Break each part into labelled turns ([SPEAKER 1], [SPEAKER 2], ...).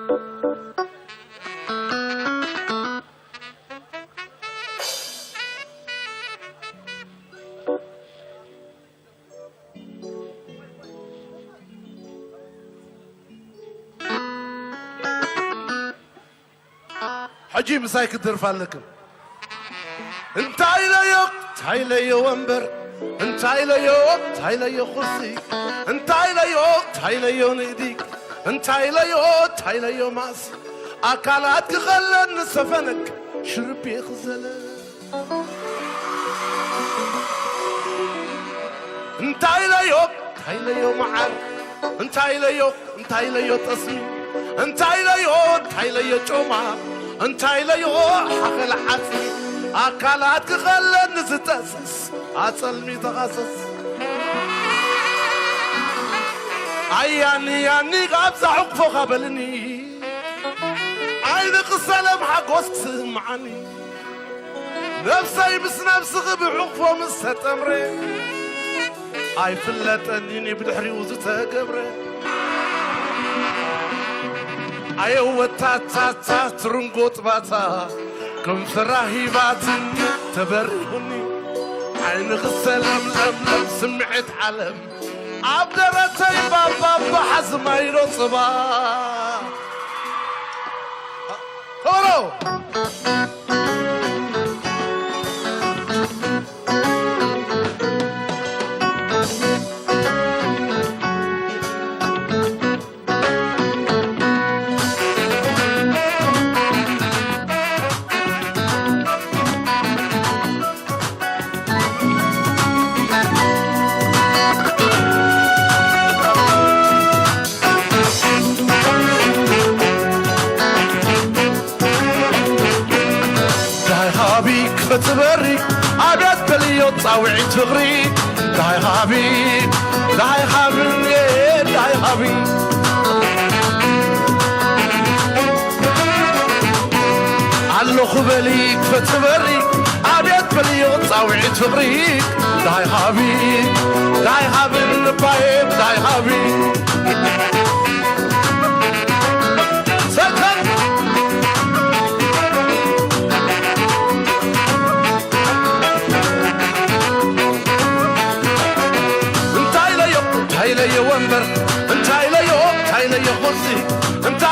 [SPEAKER 1] حجي مسايك الدرفان لكم انت عيليوك تعيليو ومبر انت عيليوك تعيليو خرسي انت عيليوك تعيليو نيديك انت عيليوك تعيليو ماسي اكالاتك خلن سفنك شربي خزلة انت عيليوك تعيليو معر انت عيليو تصمي انت عيليو جمعة انت عيليو حقل حسي اكالاتك خلن ستاسس اصلمي تغاسس عياني قابزة عقفو قبلني عينك السلام حقوسك سمعني نفسي بس نفسي بعقفو مستمري اي فلتنيني بدحري وزتها قبري اي وتاتا ترنقوط باتا كم فراهيبات تبرهني عينك السلام لم سمعت علم عبدرتي بابا حزم ايرو صبا خورو تبري عبيت بليو تصاوعي تغري داي غابي علو خبليك فتبري عبيت بليو تصاوعي تغري داي غابي نبايب داي غابي ومبر انت عيليو خرسي انت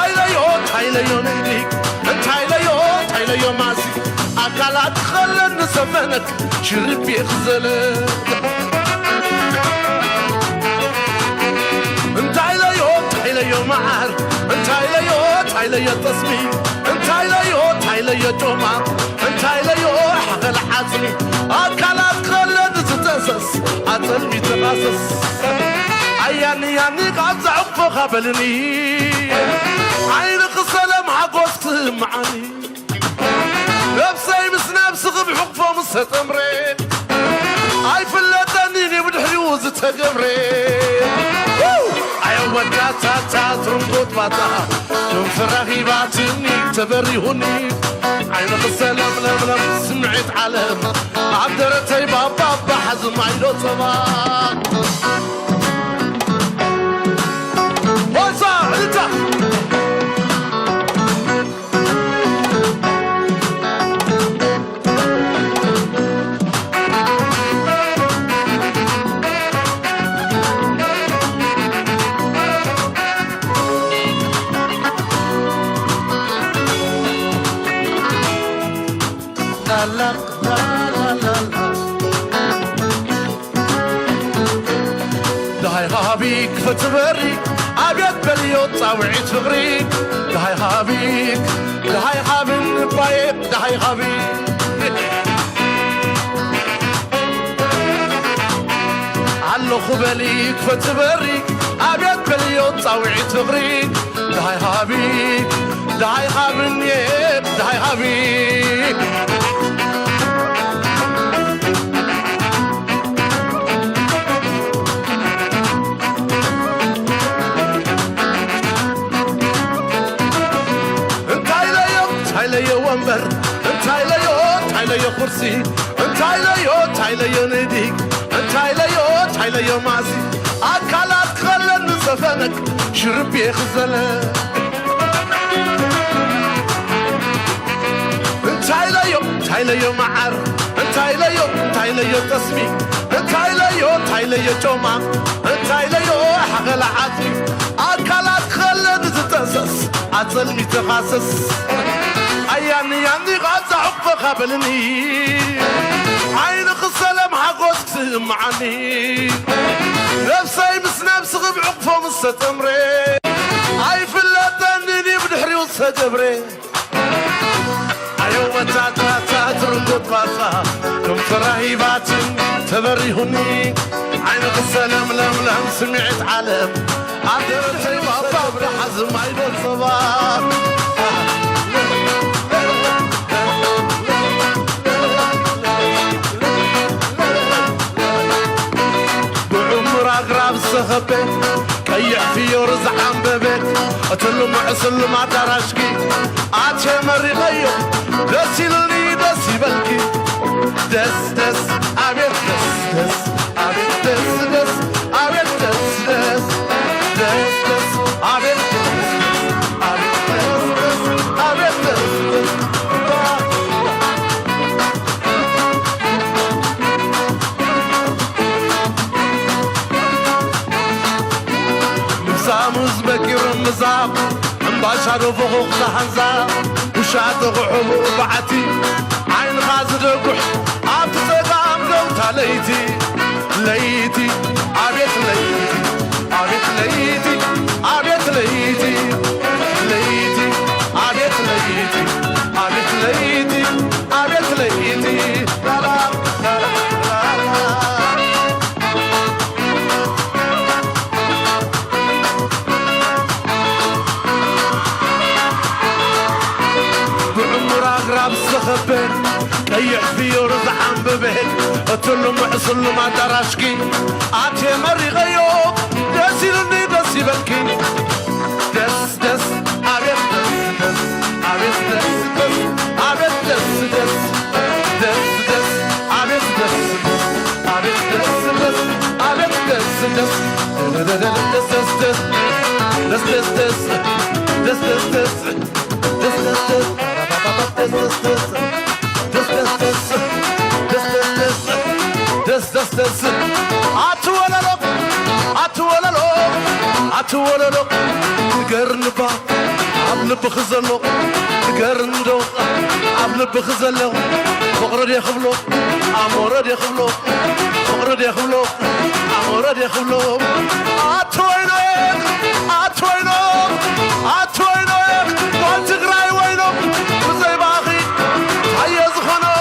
[SPEAKER 1] عيليو نيديك انت عيليو ماسي اكالات خلن سفنك شربي خزلك انت عيليو معر انت عيليو تصميم انت عيليو جمعة انت عيليو حقل حزمي اكالات خلن ستاسس عطلمي تغاسس عياني قابزة عقفو قبلني عينك السلام حقوسك معاني نفسي بس نفسي بحقفو مستمرين عاي فلتنيني بدحري وزتها قبرين عيو وداتا ترنقوط باتا كم فراغيباتني تبريهني عينك السلام لم سمعت علم عبدرتي بابا حزم عينو طباق داي غابيك فتبري عبيت بليو تصاوعي تغريك داي غابي نبايب داي غابي علو خبليك فتبري عبيت بليو تصاوعي تغريك داي غابي نيب داي غابي ومبر انت عيليو خرسي انت عيليو نيديك انت عيليو ماسي اكالات خلن سفنك شربي خزلك ليو معر انتاي ليو تسمي انتاي ليو جوما انتاي ليو حغل عاتي اكلات خلد تتسس عطلمي تخاسس اياني غازة عقب قبلني عين السلام حقوس سمعني نفسي مس نفس غب عقفه مستمري اي في اللاتنيني بدحري وصدبري ايوه تا ترندت باسا كم ترهيبات تبريهني عينك السلام لم سمعت علم عدرتي بابا بحزم عيد الصباح بعمر اقرب السخبت كيح في يرز عم ببيت اتلو معسل ما درشكي عاتشي مري غيو دسي لني دسي بلكي دس عبيت دس عبيت دس عبيت دس عبيت عبيت مسامز بكير مزاق مباشر فوق لحنزا وشاد غحو بعتي عين غازر قح عبت صغام قوتا ليتي عبيت ليتي عبيت ليتي لا لا لا لا بعمر السخبين كيح في يرز عم ببيت اتلو معسل ما درشكي عاتي مري غيوب دسي لني دسي بلكي دس عبيت دس عبيت دس عبيت دس عبيت دس عتوللو قرنبا عبلب خزلو قرندو عبلب خزلو فقرد يخبلو امورد يخبلو فقرد يخبلو امورد يخبلو عتوينو قلت قراي وينو زي باخي حيز خنو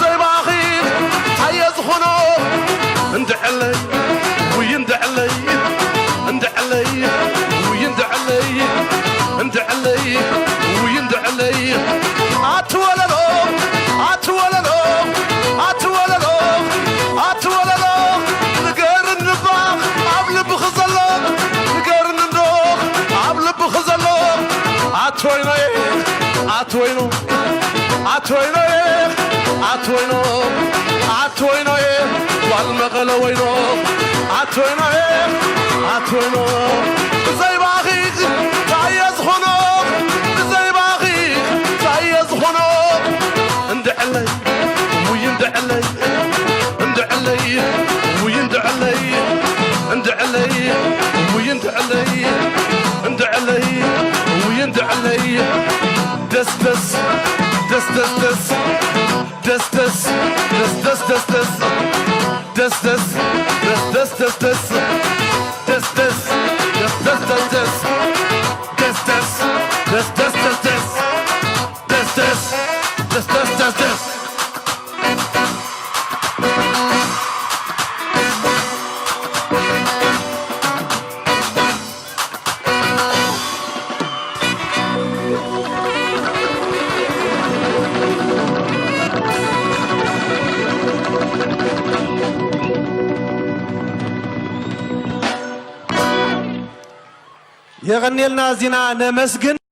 [SPEAKER 1] زي باخي حيز خنو اندع علي ويندع علي اندع علي ويندع علي عتوللو قرنبا عبلب خزلو قرنندو عبلب خزلو عتوينو والمغلا وينو عتوينو زي باخيك تعيز خنوق زي باخيك تعيز خنوق اندع علي ويندع علي اندع علي ويندع علي اندع علي ويندع علي اندع علي ويندع علي دس
[SPEAKER 2] يغني لنا زينا نمسجن